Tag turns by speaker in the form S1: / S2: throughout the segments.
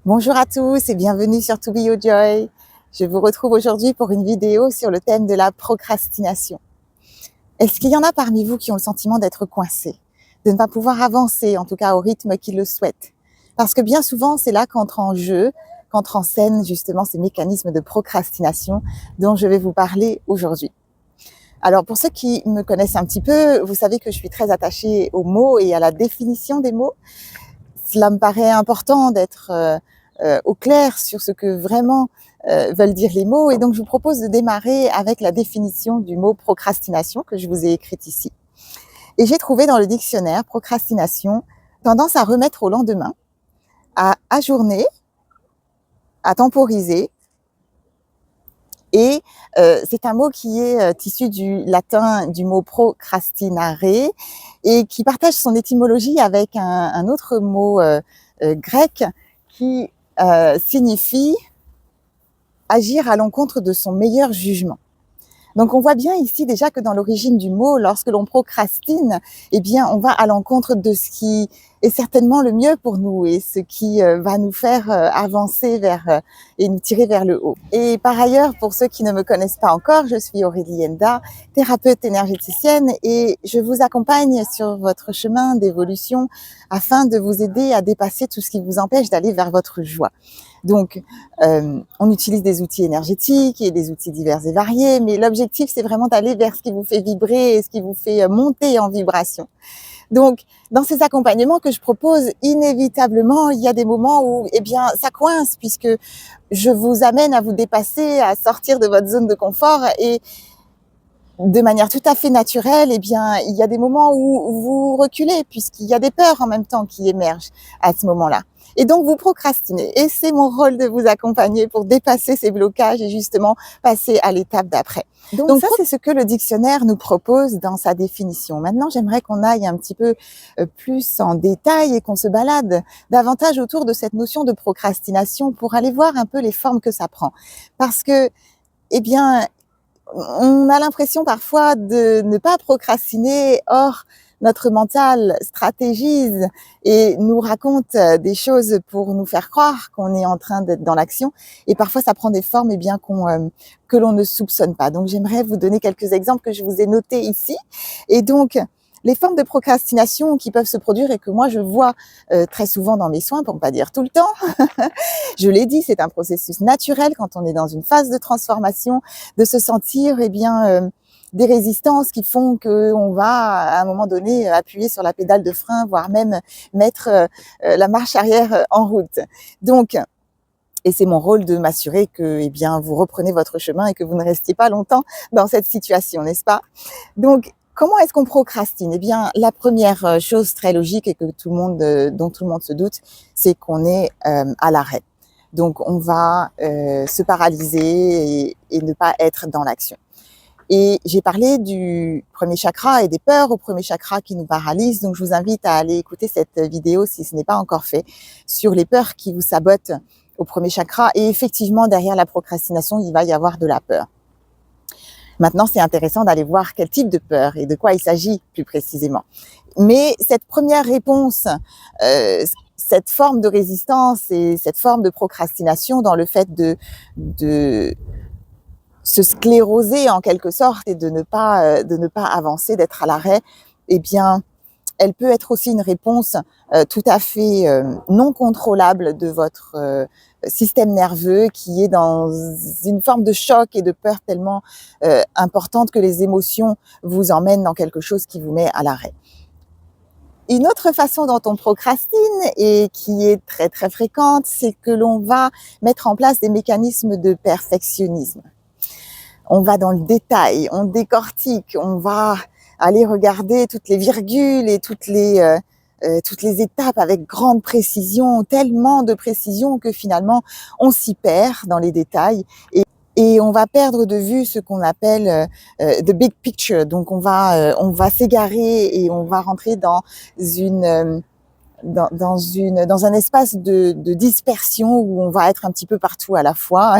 S1: Bonjour à tous et bienvenue sur To Be Your Joy. Je vous retrouve aujourd'hui pour une vidéo sur le thème de la procrastination. Est-ce qu'il y en a parmi vous qui ont le sentiment d'être coincés, de ne pas pouvoir avancer, en tout cas au rythme qu'ils le souhaitent? Parce que bien souvent, c'est là qu'entrent en jeu, qu'entrent en scène justement ces mécanismes de procrastination dont je vais vous parler aujourd'hui. Alors pour ceux qui me connaissent un petit peu, vous savez que je suis très attachée aux mots et à la définition des mots. Cela me paraît important d'être au clair sur ce que vraiment veulent dire les mots. Et donc, je vous propose de démarrer avec la définition du mot procrastination que je vous ai écrite ici. Et j'ai trouvé dans le dictionnaire procrastination, tendance à remettre au lendemain, à ajourner, à temporiser. Et c'est un mot qui est issu du latin du mot procrastinare et qui partage son étymologie avec un autre mot grec qui signifie agir à l'encontre de son meilleur jugement. Donc on voit bien ici déjà que dans l'origine du mot, lorsque l'on procrastine, eh bien on va à l'encontre de ce qui est certainement le mieux pour nous et ce qui va nous faire avancer vers et nous tirer vers le haut. Et par ailleurs, pour ceux qui ne me connaissent pas encore, je suis Aurélie Enda, thérapeute énergéticienne et je vous accompagne sur votre chemin d'évolution afin de vous aider à dépasser tout ce qui vous empêche d'aller vers votre joie. Donc, on utilise des outils énergétiques et des outils divers et variés, mais l'objectif, c'est vraiment d'aller vers ce qui vous fait vibrer et ce qui vous fait monter en vibration. Donc, dans ces accompagnements que je propose, inévitablement, il y a des moments où, eh bien, ça coince puisque je vous amène à vous dépasser, à sortir de votre zone de confort et de manière tout à fait naturelle, eh bien, il y a des moments où vous reculez puisqu'il y a des peurs en même temps qui émergent à ce moment-là. Et donc, vous procrastinez. Et c'est mon rôle de vous accompagner pour dépasser ces blocages et justement passer à l'étape d'après. Donc ça, c'est ce que le dictionnaire nous propose dans sa définition. Maintenant, j'aimerais qu'on aille un petit peu plus en détail et qu'on se balade davantage autour de cette notion de procrastination pour aller voir un peu les formes que ça prend. Parce que, eh bien, on a l'impression parfois de ne pas procrastiner, or notre mental stratégise et nous raconte des choses pour nous faire croire qu'on est en train d'être dans l'action. Et parfois, ça prend des formes eh bien, que l'on ne soupçonne pas. Donc, j'aimerais vous donner quelques exemples que je vous ai notés ici. Et donc, les formes de procrastination qui peuvent se produire et que moi, je vois très souvent dans mes soins, pour ne pas dire tout le temps. Je l'ai dit, c'est un processus naturel quand on est dans une phase de transformation, de se sentir eh bien, des résistances qui font qu'on va à un moment donné appuyer sur la pédale de frein, voire même mettre la marche arrière en route. Donc, et c'est mon rôle de m'assurer que eh bien, vous reprenez votre chemin et que vous ne restiez pas longtemps dans cette situation, n'est-ce pas? Donc, comment est-ce qu'on procrastine? Eh bien, la première chose très logique et que dont tout le monde se doute, c'est qu'on est à l'arrêt. Donc, on va se paralyser et ne pas être dans l'action. Et j'ai parlé du premier chakra et des peurs au premier chakra qui nous paralysent. Donc, je vous invite à aller écouter cette vidéo si ce n'est pas encore fait sur les peurs qui vous sabotent au premier chakra. Et effectivement, derrière la procrastination, il va y avoir de la peur. Maintenant, c'est intéressant d'aller voir quel type de peur et de quoi il s'agit plus précisément. Mais cette première réponse, cette forme de résistance et cette forme de procrastination dans le fait de se scléroser en quelque sorte et de ne pas avancer, d'être à l'arrêt, eh bien, elle peut être aussi une réponse tout à fait non contrôlable de votre système nerveux qui est dans une forme de choc et de peur tellement importante que les émotions vous emmènent dans quelque chose qui vous met à l'arrêt. Une autre façon dont on procrastine et qui est très très fréquente, c'est que l'on va mettre en place des mécanismes de perfectionnisme. On va dans le détail, on décortique, on va aller regarder toutes les virgules et toutes les étapes avec grande précision, tellement de précision que finalement on s'y perd dans les détails et on va perdre de vue ce qu'on appelle the big picture. Donc on va s'égarer et on va rentrer dans un espace de dispersion où on va être un petit peu partout à la fois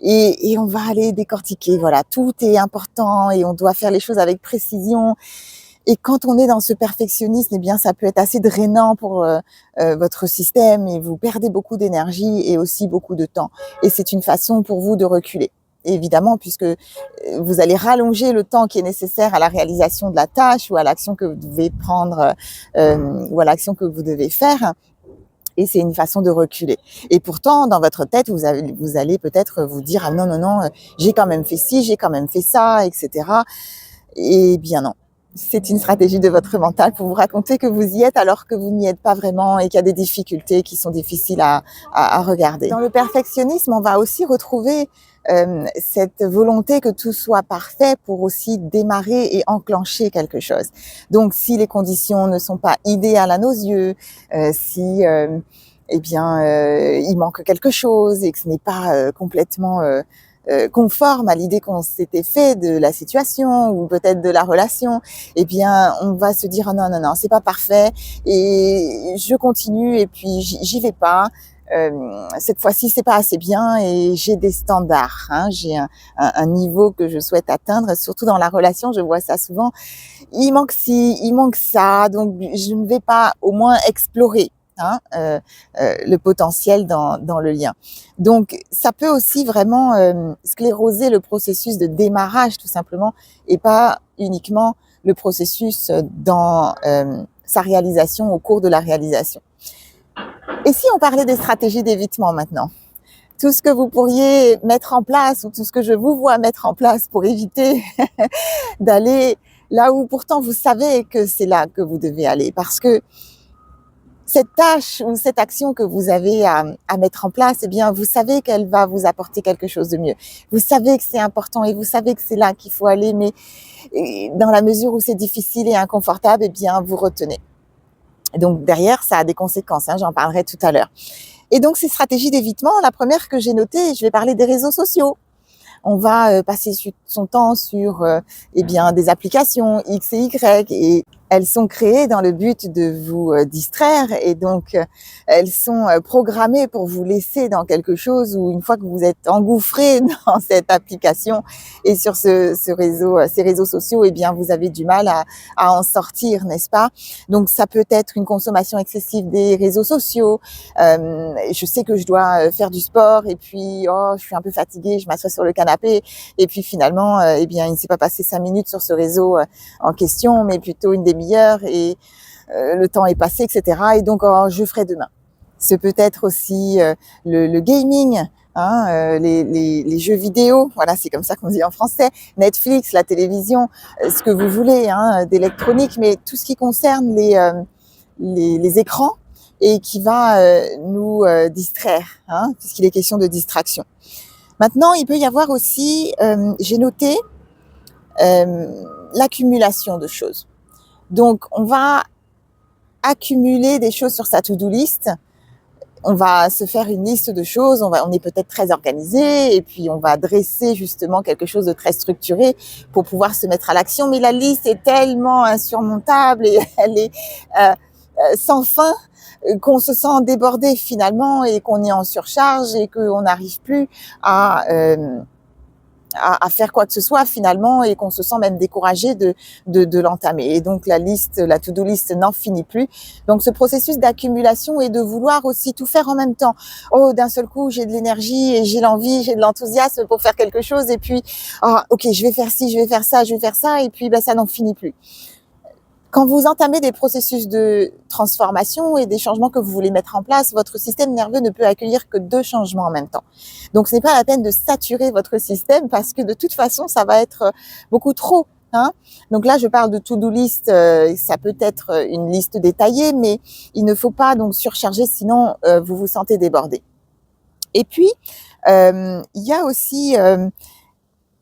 S1: et on va aller décortiquer. Voilà, tout est important et on doit faire les choses avec précision. Et quand on est dans ce perfectionnisme, eh bien, ça peut être assez drainant pour votre système et vous perdez beaucoup d'énergie et aussi beaucoup de temps. Et c'est une façon pour vous de reculer. Évidemment, puisque vous allez rallonger le temps qui est nécessaire à la réalisation de la tâche ou à l'action que vous devez prendre ou à l'action que vous devez faire. Et c'est une façon de reculer. Et pourtant, dans votre tête, vous allez peut-être vous dire « Ah non, non, non, j'ai quand même fait ci, j'ai quand même fait ça, etc. » Eh bien non. C'est une stratégie de votre mental pour vous raconter que vous y êtes alors que vous n'y êtes pas vraiment et qu'il y a des difficultés qui sont difficiles à regarder. Dans le perfectionnisme, on va aussi retrouver cette volonté que tout soit parfait pour aussi démarrer et enclencher quelque chose. Donc, si les conditions ne sont pas idéales à nos yeux, si il manque quelque chose et que ce n'est pas complètement conforme à l'idée qu'on s'était fait de la situation ou peut-être de la relation, eh bien, on va se dire, ah non, non, non, c'est pas parfait et je continue et puis j'y vais pas. Cette fois-ci, c'est pas assez bien et j'ai des standards, hein, j'ai un niveau que je souhaite atteindre, surtout dans la relation, je vois ça souvent. Il manque ci, il manque ça, donc je ne vais pas au moins explorer. Le potentiel dans le lien. Donc, ça peut aussi vraiment scléroser le processus de démarrage, tout simplement, et pas uniquement le processus dans sa réalisation, au cours de la réalisation. Et si on parlait des stratégies d'évitement maintenant? Tout ce que vous pourriez mettre en place, ou tout ce que je vous vois mettre en place pour éviter d'aller là où pourtant vous savez que c'est là que vous devez aller, parce que cette tâche ou cette action que vous avez à mettre en place, eh bien, vous savez qu'elle va vous apporter quelque chose de mieux. Vous savez que c'est important et vous savez que c'est là qu'il faut aller, mais dans la mesure où c'est difficile et inconfortable, eh bien, vous retenez. Donc, derrière, ça a des conséquences, hein, j'en parlerai tout à l'heure. Et donc, ces stratégies d'évitement, la première que j'ai notée, je vais parler des réseaux sociaux. On va passer son temps sur des applications X et Y et elles sont créées dans le but de vous distraire et donc elles sont programmées pour vous laisser dans quelque chose où une fois que vous êtes engouffré dans cette application et sur ces réseaux sociaux, eh bien vous avez du mal à en sortir, n'est-ce pas? Donc ça peut être une consommation excessive des réseaux sociaux. Je sais que je dois faire du sport et puis je suis un peu fatiguée, je m'assois sur le canapé et puis finalement il ne s'est pas passé 5 minutes sur ce réseau en question, mais plutôt une demi-heure et le temps est passé, etc. Et donc je ferai demain. C'est peut-être aussi le gaming, les jeux vidéo, voilà, c'est comme ça qu'on dit en français, Netflix, la télévision, ce que vous voulez, d'électronique, mais tout ce qui concerne les écrans et qui va nous distraire, puisqu'il est question de distraction. Maintenant, il peut y avoir aussi, j'ai noté, l'accumulation de choses. Donc, on va accumuler des choses sur sa to-do list. On va se faire une liste de choses, on est peut-être très organisé et puis on va dresser justement quelque chose de très structuré pour pouvoir se mettre à l'action. Mais la liste est tellement insurmontable et elle est sans fin qu'on se sent débordé finalement et qu'on est en surcharge et qu'on n'arrive plus à faire quoi que ce soit finalement et qu'on se sent même découragé de l'entamer. Et donc la to-do list n'en finit plus. Donc ce processus d'accumulation et de vouloir aussi tout faire en même temps. Oh, d'un seul coup, j'ai de l'énergie et j'ai l'envie, j'ai de l'enthousiasme pour faire quelque chose et puis ok, je vais faire ci, je vais faire ça, je vais faire ça et puis ça n'en finit plus. Quand vous entamez des processus de transformation et des changements que vous voulez mettre en place, votre système nerveux ne peut accueillir que 2 changements en même temps. Donc, ce n'est pas la peine de saturer votre système parce que de toute façon, ça va être beaucoup trop. Donc là, je parle de to-do list, ça peut être une liste détaillée, mais il ne faut pas donc surcharger, sinon vous vous sentez débordé. Et puis, il y a aussi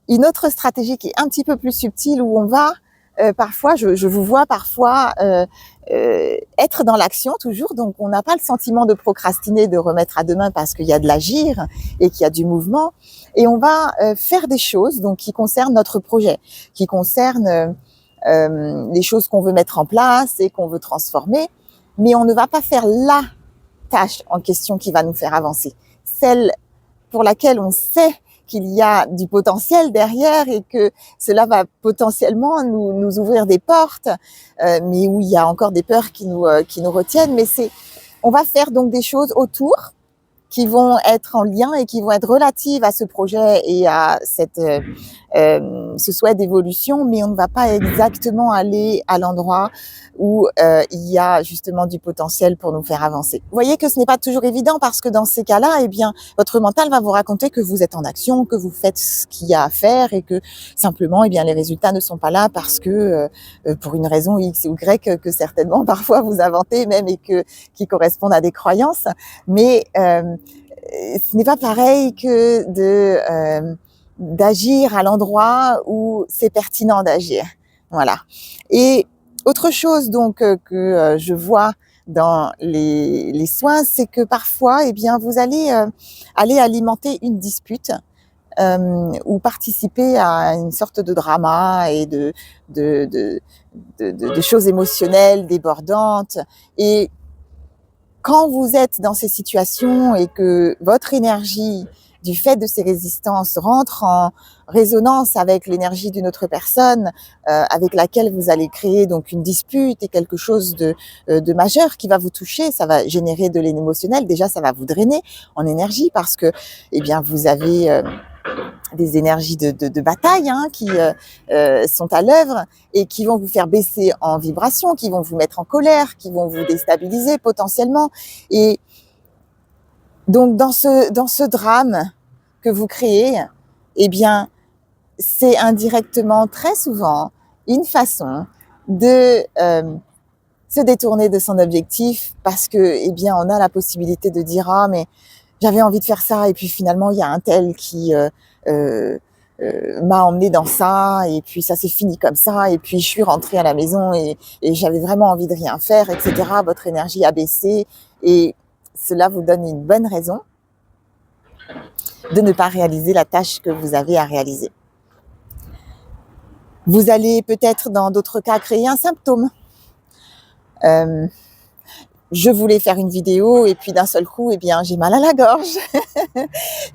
S1: une autre stratégie qui est un petit peu plus subtile où on va parfois, je vous vois parfois être dans l'action toujours, donc on n'a pas le sentiment de procrastiner, de remettre à demain parce qu'il y a de l'agir et qu'il y a du mouvement, et on va faire des choses donc qui concernent notre projet, qui concernent les choses qu'on veut mettre en place et qu'on veut transformer, mais on ne va pas faire la tâche en question qui va nous faire avancer, celle pour laquelle on sait qu'il y a du potentiel derrière et que cela va potentiellement nous ouvrir des portes, mais où il y a encore des peurs qui nous retiennent. Mais on va faire donc des choses autour qui vont être en lien et qui vont être relatives à ce projet et à ce souhait d'évolution, mais on ne va pas exactement aller à l'endroit où il y a justement du potentiel pour nous faire avancer. Vous voyez que ce n'est pas toujours évident parce que dans ces cas-là, eh bien, votre mental va vous raconter que vous êtes en action, que vous faites ce qu'il y a à faire et que simplement, eh bien, les résultats ne sont pas là parce que pour une raison X ou Y que certainement parfois vous inventez même et qui correspondent à des croyances, mais ce n'est pas pareil que d'agir à l'endroit où c'est pertinent d'agir. Voilà. Et autre chose donc que je vois dans les soins, c'est que parfois, eh bien, vous allez aller alimenter une dispute ou participer à une sorte de drama et de choses émotionnelles débordantes. Et quand vous êtes dans ces situations et que votre énergie, du fait de ces résistances, rentre en résonance avec l'énergie d'une autre personne, avec laquelle vous allez créer donc une dispute et quelque chose de majeur qui va vous toucher, ça va générer de l'émotionnel. Déjà, ça va vous drainer en énergie parce que, eh bien, vous avez des énergies de bataille qui sont à l'œuvre et qui vont vous faire baisser en vibration, qui vont vous mettre en colère, qui vont vous déstabiliser potentiellement. Et donc dans ce drame que vous créez, eh bien, c'est indirectement très souvent une façon de se détourner de son objectif parce que, eh bien, on a la possibilité de dire ah mais j'avais envie de faire ça et puis finalement il y a un tel qui m'a emmené dans ça et puis ça s'est fini comme ça et puis je suis rentrée à la maison et j'avais vraiment envie de rien faire, etc. Votre énergie a baissé et cela vous donne une bonne raison de ne pas réaliser la tâche que vous avez à réaliser. Vous allez peut-être dans d'autres cas créer un symptôme. Je voulais faire une vidéo et puis d'un seul coup, eh bien, j'ai mal à la gorge.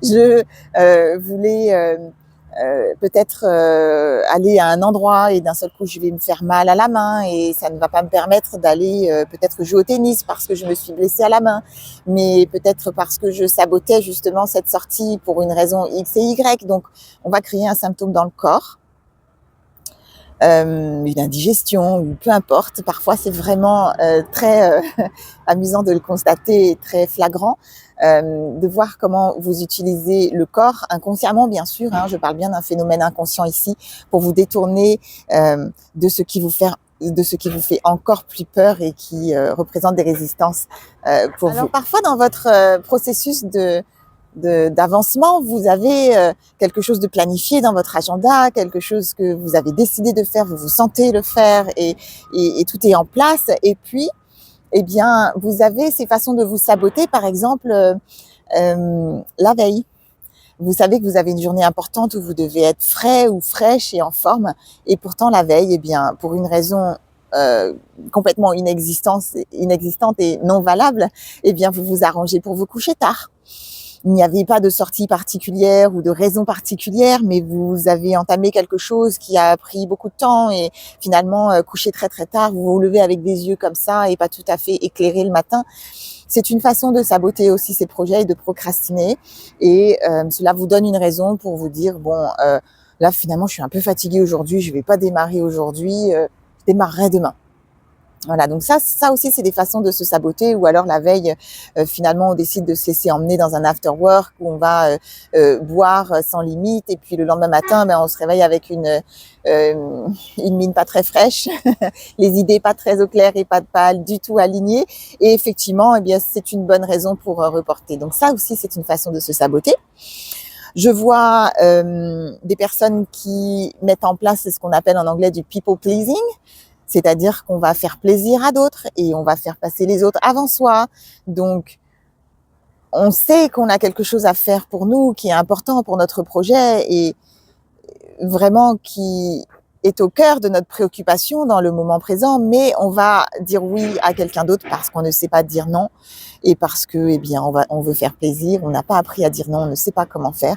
S1: Je voulais peut-être aller à un endroit et d'un seul coup, je vais me faire mal à la main et ça ne va pas me permettre d'aller peut-être jouer au tennis parce que je me suis blessée à la main, mais peut-être parce que je sabotais justement cette sortie pour une raison X et Y. Donc, on va créer un symptôme dans le corps. Une indigestion ou peu importe. Parfois, c'est vraiment très amusant de le constater, très flagrant, de voir comment vous utilisez le corps inconsciemment, bien sûr. Je parle bien d'un phénomène inconscient ici pour vous détourner de ce qui vous fait encore plus peur et qui représente des résistances pour vous. Alors parfois, dans votre processus d'avancement, vous avez quelque chose de planifié dans votre agenda, quelque chose que vous avez décidé de faire, vous vous sentez le faire et tout est en place. Et puis, eh bien, vous avez ces façons de vous saboter, par exemple, la veille. Vous savez que vous avez une journée importante où vous devez être frais ou fraîche et en forme. Et pourtant, la veille, eh bien, pour une raison complètement inexistante et non valable, eh bien, vous vous arrangez pour vous coucher tard. Il n'y avait pas de sortie particulière ou de raison particulière, mais vous avez entamé quelque chose qui a pris beaucoup de temps et finalement, couché très très tard, vous vous levez avec des yeux comme ça et pas tout à fait éclairés le matin. C'est une façon de saboter aussi ces projets et de procrastiner. Et cela vous donne une raison pour vous dire, bon, là finalement je suis un peu fatiguée aujourd'hui, je vais pas démarrer aujourd'hui, je démarrerai demain. Voilà, donc ça aussi, c'est des façons de se saboter. Ou alors la veille, finalement, on décide de se laisser emmener dans un after work où on va boire sans limite. Et puis le lendemain matin, on se réveille avec une mine pas très fraîche, les idées pas très au clair et pas du tout alignées. Et effectivement, eh bien, c'est une bonne raison pour reporter. Donc ça aussi, c'est une façon de se saboter. Je vois des personnes qui mettent en place ce qu'on appelle en anglais du people pleasing. C'est-à-dire qu'on va faire plaisir à d'autres et on va faire passer les autres avant soi. Donc, on sait qu'on a quelque chose à faire pour nous qui est important pour notre projet et vraiment qui est au cœur de notre préoccupation dans le moment présent, mais on va dire oui à quelqu'un d'autre parce qu'on ne sait pas dire non et parce que, eh bien, on veut faire plaisir, on n'a pas appris à dire non, on ne sait pas comment faire.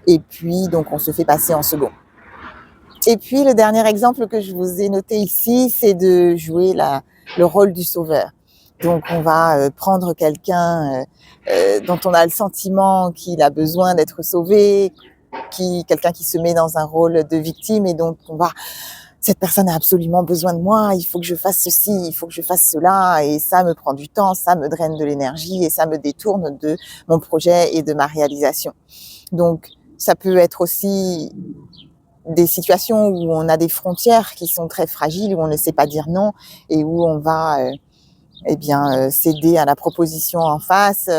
S1: Et puis, donc, on se fait passer en second. Et puis, le dernier exemple que je vous ai noté ici, c'est de jouer le rôle du sauveur. Donc, on va prendre quelqu'un dont on a le sentiment qu'il a besoin d'être sauvé, quelqu'un qui se met dans un rôle de victime, et donc cette personne a absolument besoin de moi, il faut que je fasse ceci, il faut que je fasse cela, et ça me prend du temps, ça me draine de l'énergie, et ça me détourne de mon projet et de ma réalisation. Donc, ça peut être aussi des situations où on a des frontières qui sont très fragiles, où on ne sait pas dire non, et où on va céder à la proposition en face,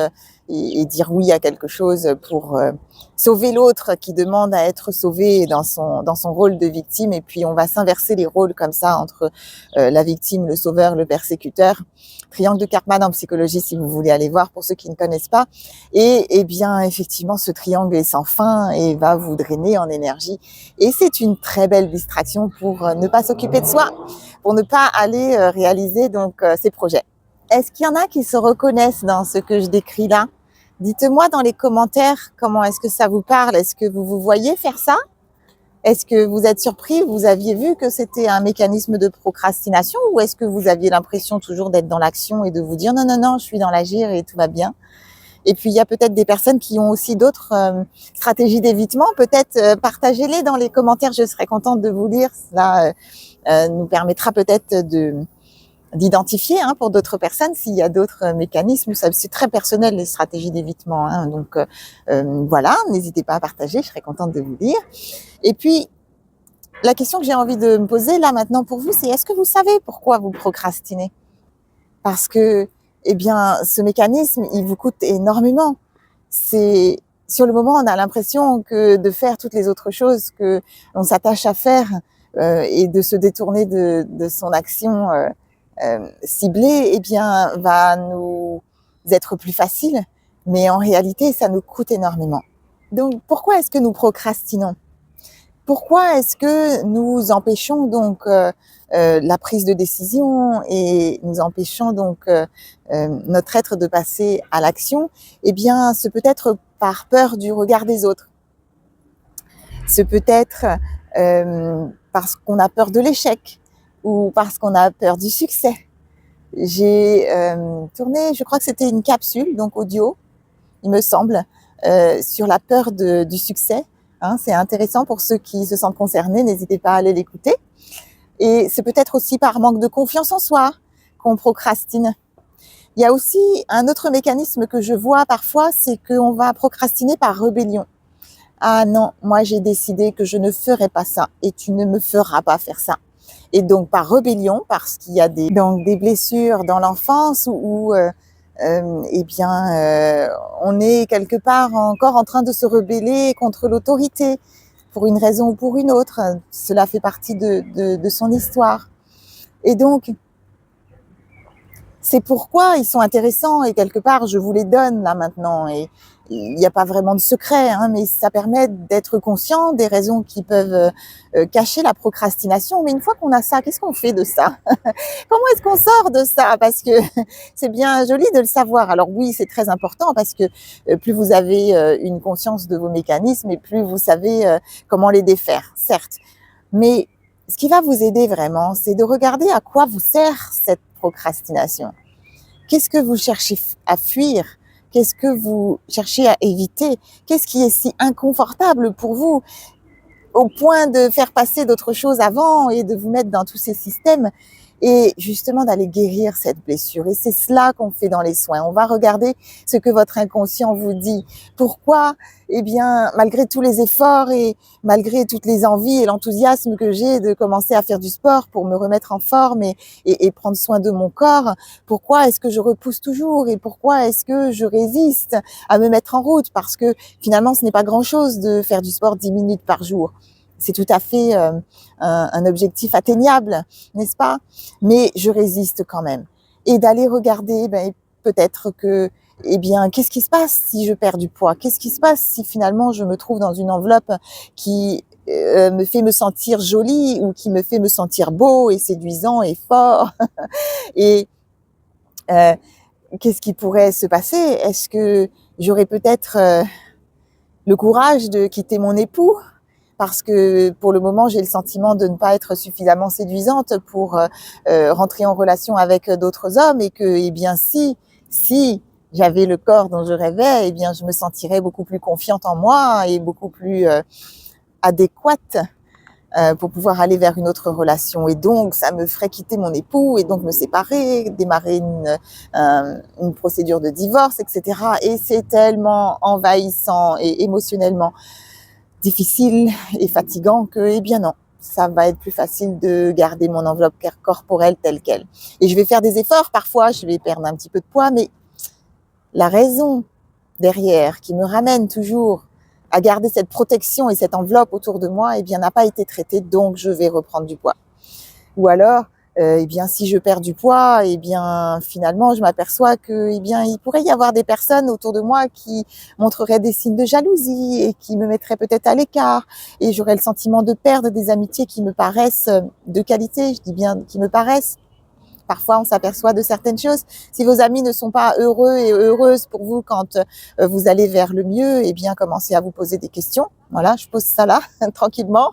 S1: et dire oui à quelque chose pour sauver l'autre qui demande à être sauvé dans son rôle de victime. Et puis on va s'inverser les rôles comme ça entre la victime, le sauveur, le persécuteur. Triangle de Karpman en psychologie, si vous voulez aller voir, pour ceux qui ne connaissent pas. Et bien effectivement, ce triangle est sans fin et va vous drainer en énergie. Et c'est une très belle distraction pour ne pas s'occuper de soi, pour ne pas aller réaliser donc ses projets. Est-ce qu'il y en a qui se reconnaissent dans ce que je décris là? Dites-moi dans les commentaires comment est-ce que ça vous parle. Est-ce que vous vous voyez faire ça? Est-ce que vous êtes surpris? Vous aviez vu que c'était un mécanisme de procrastination, ou est-ce que vous aviez l'impression toujours d'être dans l'action et de vous dire non, non, non, je suis dans l'agir et tout va bien? Et puis, il y a peut-être des personnes qui ont aussi d'autres stratégies d'évitement. Peut-être partagez-les dans les commentaires. Je serais contente de vous lire. Cela nous permettra peut-être d'identifier pour d'autres personnes s'il y a d'autres mécanismes. C'est très personnel, les stratégies d'évitement. Donc voilà, n'hésitez pas à partager. Je serais contente de vous lire. Et puis, la question que j'ai envie de me poser là maintenant pour vous, c'est est-ce que vous savez pourquoi vous procrastinez? Parce que ce mécanisme, il vous coûte énormément. C'est sur le moment, on a l'impression que de faire toutes les autres choses que l'on s'attache à faire et de se détourner de son action ciblée, va nous être plus facile. Mais en réalité, ça nous coûte énormément. Donc, pourquoi est-ce que nous procrastinons? Pourquoi est-ce que nous empêchons donc la prise de décision et nous empêchons donc notre être de passer à l'action? C'est peut-être par peur du regard des autres. C'est peut-être parce qu'on a peur de l'échec ou parce qu'on a peur du succès. J'ai tourné, je crois que c'était une capsule, donc audio, il me semble, sur la peur du succès. C'est intéressant pour ceux qui se sentent concernés, n'hésitez pas à aller l'écouter. Et c'est peut-être aussi par manque de confiance en soi qu'on procrastine. Il y a aussi un autre mécanisme que je vois parfois, c'est qu'on va procrastiner par rébellion. Ah non, moi j'ai décidé que je ne ferai pas ça et tu ne me feras pas faire ça. Et donc par rébellion, parce qu'il y a des blessures dans l'enfance où on est quelque part encore en train de se rebeller contre l'autorité pour une raison ou pour une autre. Cela fait partie de son histoire. Et donc, c'est pourquoi ils sont intéressants et quelque part, je vous les donne là maintenant. Et il n'y a pas vraiment de secret, mais ça permet d'être conscient des raisons qui peuvent cacher la procrastination. Mais une fois qu'on a ça, qu'est-ce qu'on fait de ça? Comment est-ce qu'on sort de ça? Parce que c'est bien joli de le savoir. Alors oui, c'est très important parce que plus vous avez une conscience de vos mécanismes et plus vous savez comment les défaire, certes. Mais ce qui va vous aider vraiment, c'est de regarder à quoi vous sert cette procrastination. Qu'est-ce que vous cherchez à fuir? Qu'est-ce que vous cherchez à éviter? Qu'est-ce qui est si inconfortable pour vous au point de faire passer d'autres choses avant et de vous mettre dans tous ces systèmes et justement d'aller guérir cette blessure? Et c'est cela qu'on fait dans les soins. On va regarder ce que votre inconscient vous dit. Pourquoi? Malgré tous les efforts et malgré toutes les envies et l'enthousiasme que j'ai de commencer à faire du sport pour me remettre en forme et prendre soin de mon corps, pourquoi est-ce que je repousse toujours et pourquoi est-ce que je résiste à me mettre en route? Parce que finalement, ce n'est pas grand-chose de faire du sport 10 minutes par jour. C'est tout à fait un objectif atteignable, n'est-ce pas? Mais je résiste quand même. Et d'aller regarder, peut-être que, qu'est-ce qui se passe si je perds du poids? Qu'est-ce qui se passe si finalement je me trouve dans une enveloppe qui me fait me sentir jolie ou qui me fait me sentir beau et séduisant et fort? Et qu'est-ce qui pourrait se passer? Est-ce que j'aurais peut-être le courage de quitter mon époux, parce que pour le moment, j'ai le sentiment de ne pas être suffisamment séduisante pour rentrer en relation avec d'autres hommes, et que, eh bien, si j'avais le corps dont je rêvais, eh bien, je me sentirais beaucoup plus confiante en moi et beaucoup plus adéquate pour pouvoir aller vers une autre relation. Et donc, ça me ferait quitter mon époux et donc me séparer, démarrer une procédure de divorce, etc. Et c'est tellement envahissant et émotionnellement difficile et fatigant que, eh bien non, ça va être plus facile de garder mon enveloppe corporelle telle qu'elle. Et je vais faire des efforts, parfois je vais perdre un petit peu de poids, mais la raison derrière qui me ramène toujours à garder cette protection et cette enveloppe autour de moi, eh bien, n'a pas été traitée, donc je vais reprendre du poids. Ou alors, eh bien, si je perds du poids, eh bien, finalement, je m'aperçois que, eh bien, il pourrait y avoir des personnes autour de moi qui montreraient des signes de jalousie et qui me mettraient peut-être à l'écart. Et j'aurais le sentiment de perdre des amitiés qui me paraissent de qualité, je dis bien qui me paraissent. Parfois, on s'aperçoit de certaines choses. Si vos amis ne sont pas heureux et heureuses pour vous quand vous allez vers le mieux, eh bien, commencez à vous poser des questions. Voilà, je pose ça là, tranquillement.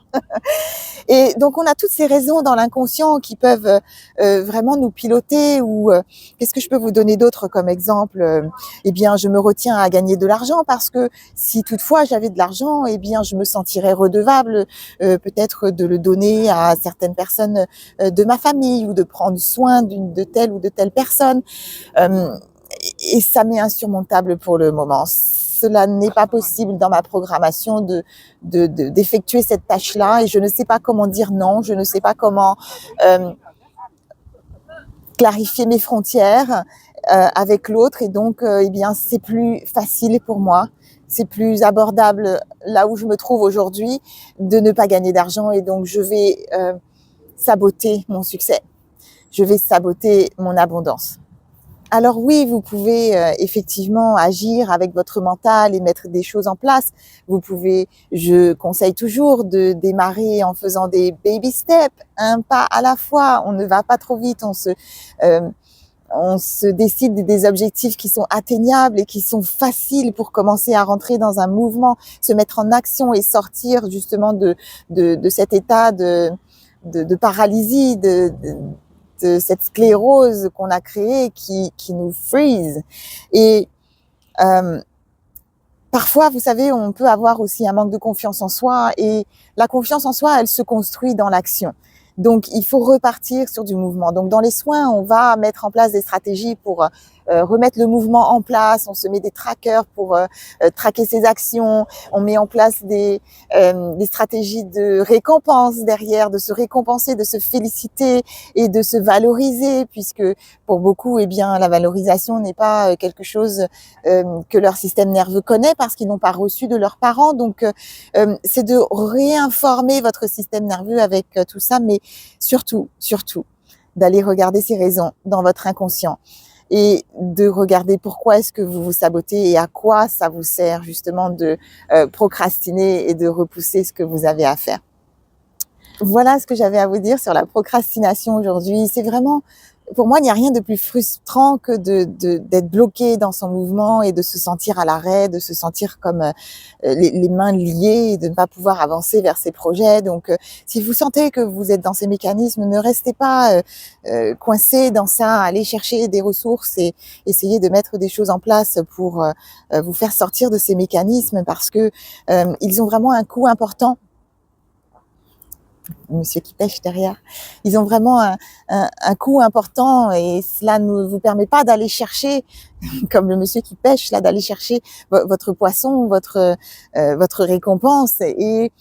S1: Et donc, on a toutes ces raisons dans l'inconscient qui peuvent vraiment nous piloter. Ou qu'est-ce que je peux vous donner d'autre comme exemple? Eh bien, je me retiens à gagner de l'argent parce que si toutefois j'avais de l'argent, eh bien, je me sentirais redevable peut-être de le donner à certaines personnes de ma famille ou de prendre soin de telle ou de telle personne. Et ça m'est insurmontable pour le moment. Cela n'est pas possible dans ma programmation d'effectuer cette tâche-là, et je ne sais pas comment dire non, je ne sais pas comment clarifier mes frontières avec l'autre, et donc eh bien c'est plus facile pour moi, c'est plus abordable là où je me trouve aujourd'hui de ne pas gagner d'argent, et donc je vais saboter mon succès, je vais saboter mon abondance. Alors oui, vous pouvez effectivement agir avec votre mental et mettre des choses en place. Vous pouvez, je conseille toujours de démarrer en faisant des baby steps, un pas à la fois. On ne va pas trop vite, on se décide des objectifs qui sont atteignables et qui sont faciles pour commencer à rentrer dans un mouvement, se mettre en action et sortir justement de cet état de paralysie, de cette sclérose qu'on a créée qui nous freeze. Et parfois, vous savez, on peut avoir aussi un manque de confiance en soi, et la confiance en soi, elle se construit dans l'action. Donc, il faut repartir sur du mouvement. Donc, dans les soins, on va mettre en place des stratégies pour remettre le mouvement en place. On se met des trackers pour traquer ses actions. On met en place des stratégies de récompense derrière, de se récompenser, de se féliciter et de se valoriser, puisque pour beaucoup, eh bien, la valorisation n'est pas quelque chose que leur système nerveux connaît parce qu'ils n'ont pas reçu de leurs parents. Donc, c'est de réinformer votre système nerveux avec tout ça, mais surtout, d'aller regarder ces raisons dans votre inconscient et de regarder pourquoi est-ce que vous vous sabotez et à quoi ça vous sert justement de procrastiner et de repousser ce que vous avez à faire. Voilà ce que j'avais à vous dire sur la procrastination aujourd'hui. C'est vraiment, pour moi, il n'y a rien de plus frustrant que d'être bloqué dans son mouvement et de se sentir à l'arrêt, de se sentir comme les mains liées et de ne pas pouvoir avancer vers ses projets. Donc, si vous sentez que vous êtes dans ces mécanismes, ne restez pas coincé dans ça. Allez chercher des ressources et essayez de mettre des choses en place pour vous faire sortir de ces mécanismes, parce que ils ont vraiment un coût important. Monsieur qui pêche derrière, ils ont vraiment un coût important, et cela ne vous permet pas d'aller chercher, comme le monsieur qui pêche là, d'aller chercher votre poisson, votre récompense. Et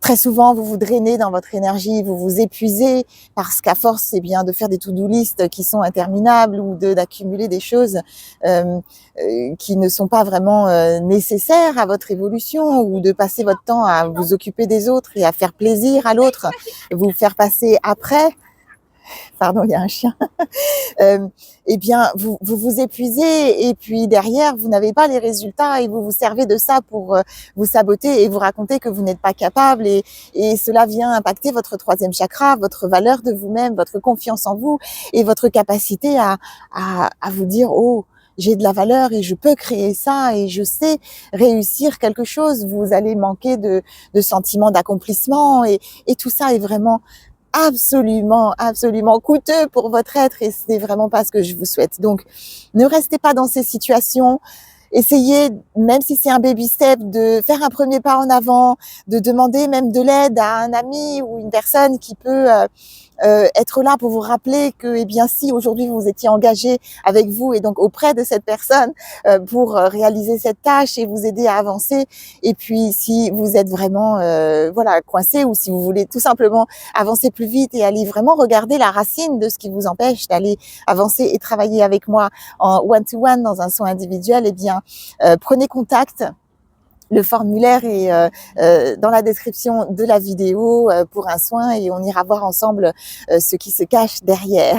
S1: très souvent, vous vous drainez dans votre énergie, vous vous épuisez, parce qu'à force, c'est bien de faire des to-do list qui sont interminables ou d'accumuler des choses qui ne sont pas vraiment nécessaires à votre évolution, ou de passer votre temps à vous occuper des autres et à faire plaisir à l'autre, vous faire passer après. Pardon, il y a un chien. Eh bien, vous épuisez, et puis derrière, vous n'avez pas les résultats, et vous vous servez de ça pour vous saboter et vous raconter que vous n'êtes pas capable, et cela vient impacter votre troisième chakra, votre valeur de vous-même, votre confiance en vous et votre capacité à vous dire « Oh, j'ai de la valeur et je peux créer ça et je sais réussir quelque chose. Vous allez manquer de sentiment d'accomplissement et tout ça est vraiment absolument coûteux pour votre être et c'est vraiment pas ce que je vous souhaite. Donc, ne restez pas dans ces situations. Essayez, même si c'est un baby step, de faire un premier pas en avant, de demander même de l'aide à un ami ou une personne qui peut être là pour vous rappeler que, eh bien, si aujourd'hui vous étiez engagé avec vous et donc auprès de cette personne pour réaliser cette tâche et vous aider à avancer. Et puis, si vous êtes vraiment, voilà, coincé ou si vous voulez tout simplement avancer plus vite et aller vraiment regarder la racine de ce qui vous empêche d'aller avancer et travailler avec moi en one-to-one dans un soin individuel, eh bien, prenez contact. Le formulaire est dans la description de la vidéo pour un soin et on ira voir ensemble ce qui se cache derrière.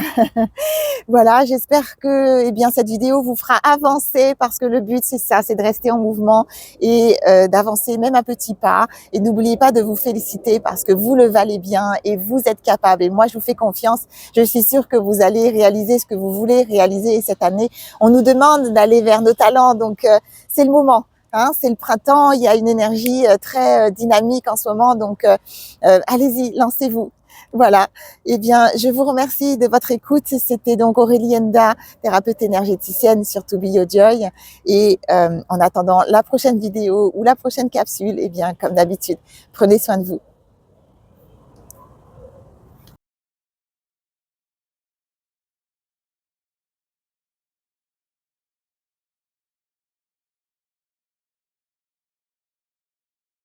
S1: Voilà, j'espère que eh bien, cette vidéo vous fera avancer parce que le but c'est ça, c'est de rester en mouvement et d'avancer même à petits pas. Et n'oubliez pas de vous féliciter parce que vous le valez bien et vous êtes capable. Et moi, je vous fais confiance. Je suis sûre que vous allez réaliser ce que vous voulez réaliser cette année. On nous demande d'aller vers nos talents, donc c'est le moment. Hein, c'est le printemps, il y a une énergie très dynamique en ce moment, donc allez-y, lancez-vous. Voilà. Eh bien, je vous remercie de votre écoute. C'était donc Aurélie Enda, thérapeute énergéticienne sur To Be Your Joy. Et en attendant la prochaine vidéo ou la prochaine capsule, eh bien, comme d'habitude, prenez soin de vous.